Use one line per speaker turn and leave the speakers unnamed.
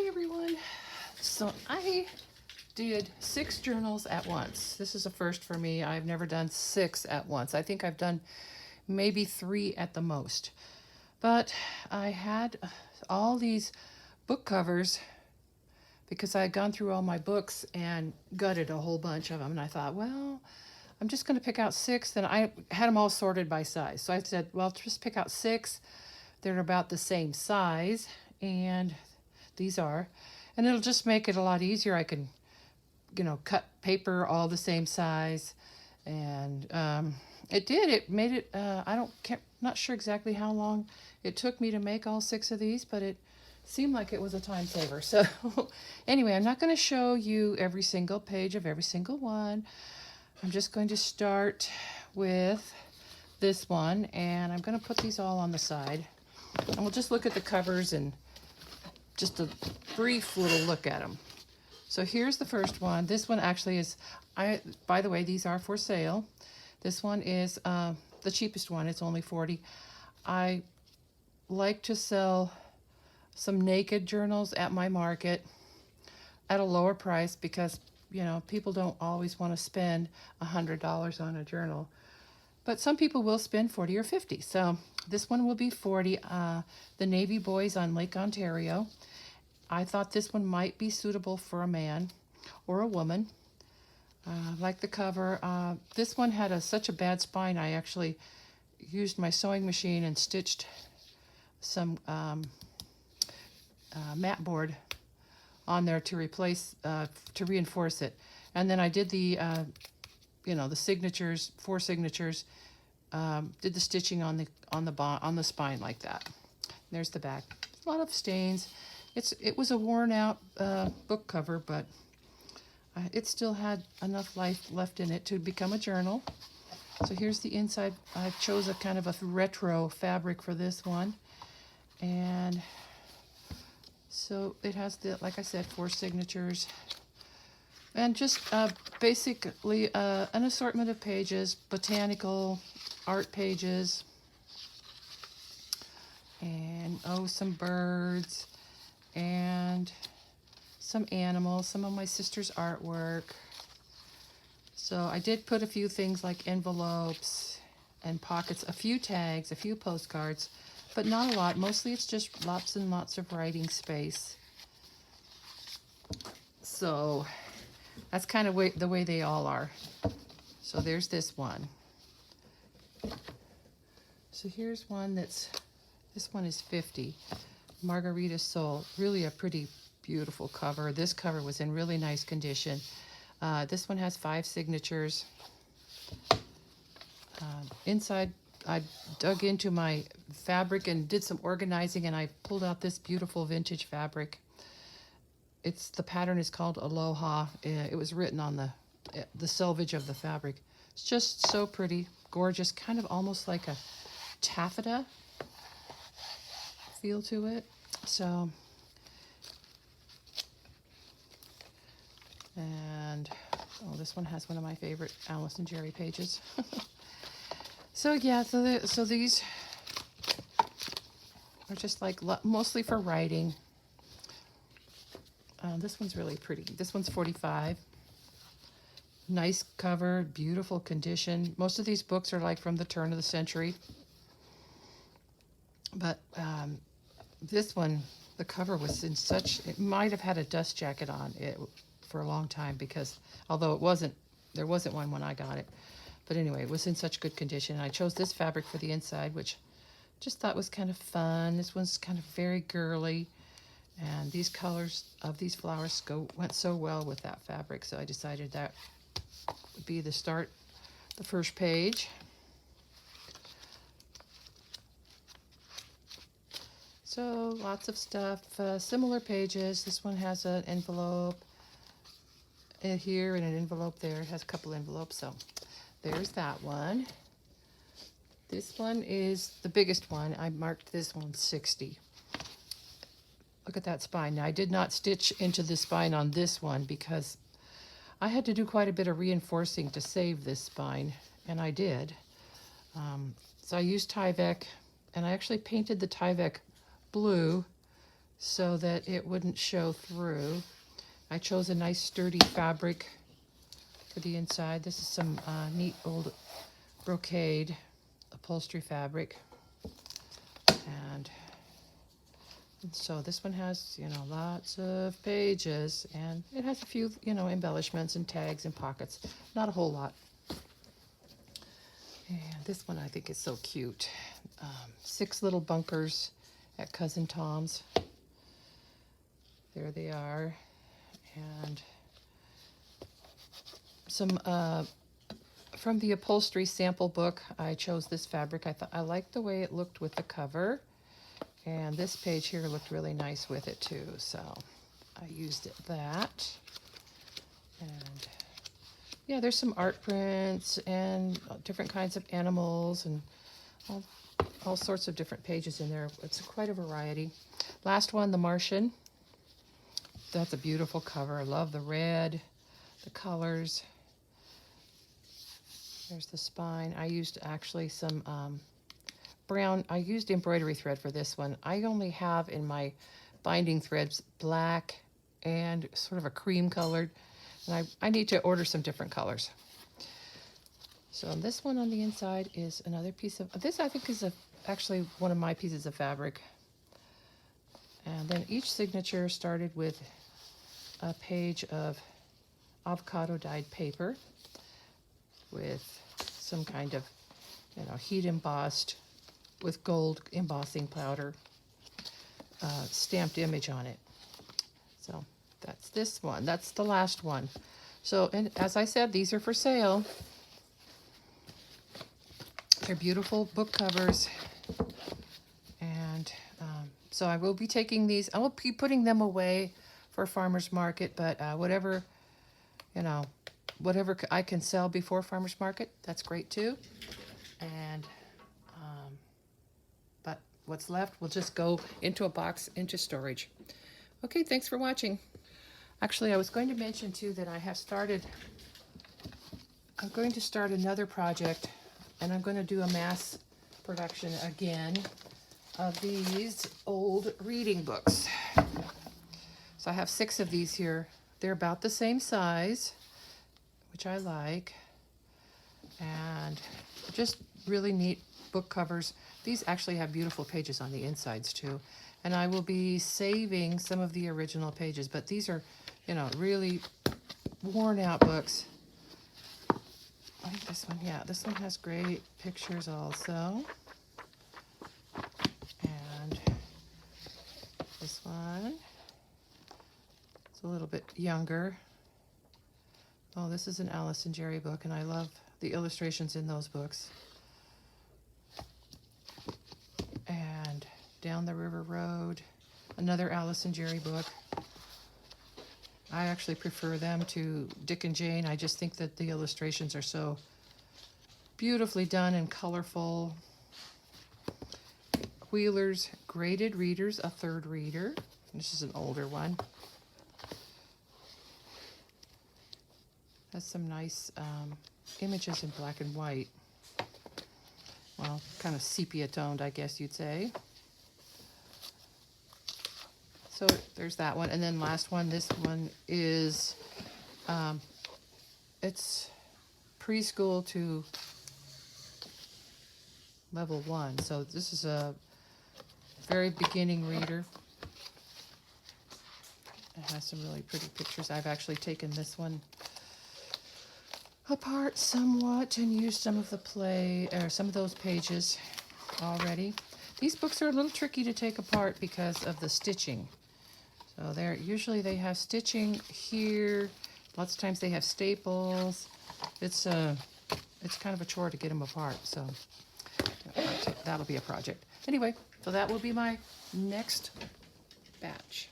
everyone. So I did 6 journals at once. This is a first for me. I've never done 6 at once. I think I've done maybe 3 at the most. But I had all these book covers because I had gone through all my books and gutted a whole bunch of them. And I thought, well, I'm just going to pick out 6. Then I had them all sorted by size. So I said, well, just pick out 6. They're about the same size. And these are. And it'll just make it a lot easier. I can, cut paper all the same size. And it did. It made it, not sure exactly how long it took me to make all 6 of these, but it seemed like it was a time saver. So anyway, I'm not going to show you every single page of every single one. I'm just going to start with this one, and I'm going to put these all on the side. And we'll just look at the covers and just a brief little look at them. So here's the first one. This one actually is, by the way, these are for sale. This one is the cheapest one. It's only $40. I like to sell some naked journals at my market at a lower price because, people don't always want to spend $100 on a journal. But some people will spend $40 or $50. So this one will be $40. The Navy Boys on Lake Ontario. I thought this one might be suitable for a man or a woman. Like the cover. This one had such a bad spine, I actually used my sewing machine and stitched some mat board on there to replace, to reinforce it. And then I did the, the signatures, 4 signatures, did the stitching on the spine like that. There's the back. A lot of stains. It was a worn out book cover, but it still had enough life left in it to become a journal. So here's the inside. I chose a kind of a retro fabric for this one. And so it has like I said, 4 signatures. And just basically an assortment of pages, botanical, art pages, and some birds, and some animals, some of my sister's artwork. So I did put a few things like envelopes and pockets, a few tags, a few postcards, but not a lot. Mostly it's just lots and lots of writing space. So that's kind of the way they all are. So there's this one. So here's one this one is $50. Margarita Soul, really a pretty beautiful cover. This cover was in really nice condition. This one has 5 signatures. Inside, I dug into my fabric and did some organizing, and I pulled out this beautiful vintage fabric. The pattern is called Aloha. It was written on the selvage of the fabric. It's just so pretty, gorgeous, kind of almost like a taffeta feel to it. So, and this one has one of my favorite Alice and Jerry pages. So yeah, so these are just like mostly for writing. This one's really pretty. This one's $45. Nice cover, beautiful condition. Most of these books are like from the turn of the century. But this one, the cover was it might have had a dust jacket on it for a long time because, although there wasn't one when I got it. But anyway, it was in such good condition. I chose this fabric for the inside, which just thought was kind of fun. This one's kind of very girly. And these colors of these flowers went so well with that fabric. So I decided that would be the first page. So lots of stuff, similar pages. This one has an envelope here and an envelope there. It has a couple envelopes, so there's that one. This one is the biggest one. I marked this one 60. Look at that spine. Now I did not stitch into the spine on this one because I had to do quite a bit of reinforcing to save this spine, and I did. So I used Tyvek, and I actually painted the Tyvek blue so that it wouldn't show through. I chose a nice sturdy fabric for the inside. This is some neat old brocade upholstery fabric. And so this one has, lots of pages, and it has a few, embellishments and tags and pockets. Not a whole lot. And this one I think is so cute. 6 little bunkers at Cousin Tom's. There they are. And some from the upholstery sample book, I chose this fabric. I liked the way it looked with the cover. And this page here looked really nice with it too, so I used that. And yeah, there's some art prints and different kinds of animals and all sorts of different pages in there. It's quite a variety. Last one, The Martian. That's a beautiful cover. I love the red, the colors. There's the spine. I used actually some brown. I used embroidery thread for this one. I only have in my binding threads black and sort of a cream colored, and I need to order some different colors. So this one on the inside is another piece of this. I think is actually one of my pieces of fabric. And then each signature started with a page of avocado dyed paper with some kind of heat embossed with gold embossing powder stamped image on it. So that's this one. That's the last one. So, and as I said, these are for sale. They're beautiful book covers. And so I will be taking these. I will be putting them away for farmer's market, but whatever I can sell before farmer's market, that's great too. And but what's left will just go into a box into storage. Okay, thanks for watching. Actually, I was going to mention too that I'm going to start another project, and I'm going to do a mass production again of these old reading books. So I have 6 of these here. They're about the same size, which I like, and just really neat book covers. These actually have beautiful pages on the insides too, and I will be saving some of the original pages, but these are, really worn out books. I think this one, yeah, this one has great pictures also. And this one, it's a little bit younger. Oh, this is an Alice and Jerry book, and I love the illustrations in those books. And Down the River Road, another Alice and Jerry book. I actually prefer them to Dick and Jane. I just think that the illustrations are so beautifully done and colorful. Wheeler's Graded Readers, a third reader. This is an older one. Has some nice images in black and white. Well, kind of sepia toned, I guess you'd say. So there's that one. And then last one, this one is, it's preschool to level 1. So this is a very beginning reader. It has some really pretty pictures. I've actually taken this one apart somewhat and used some of some of those pages already. These books are a little tricky to take apart because of the stitching. So usually they have stitching here. Lots of times they have staples. It's kind of a chore to get them apart. So that'll be a project. Anyway, so that will be my next batch.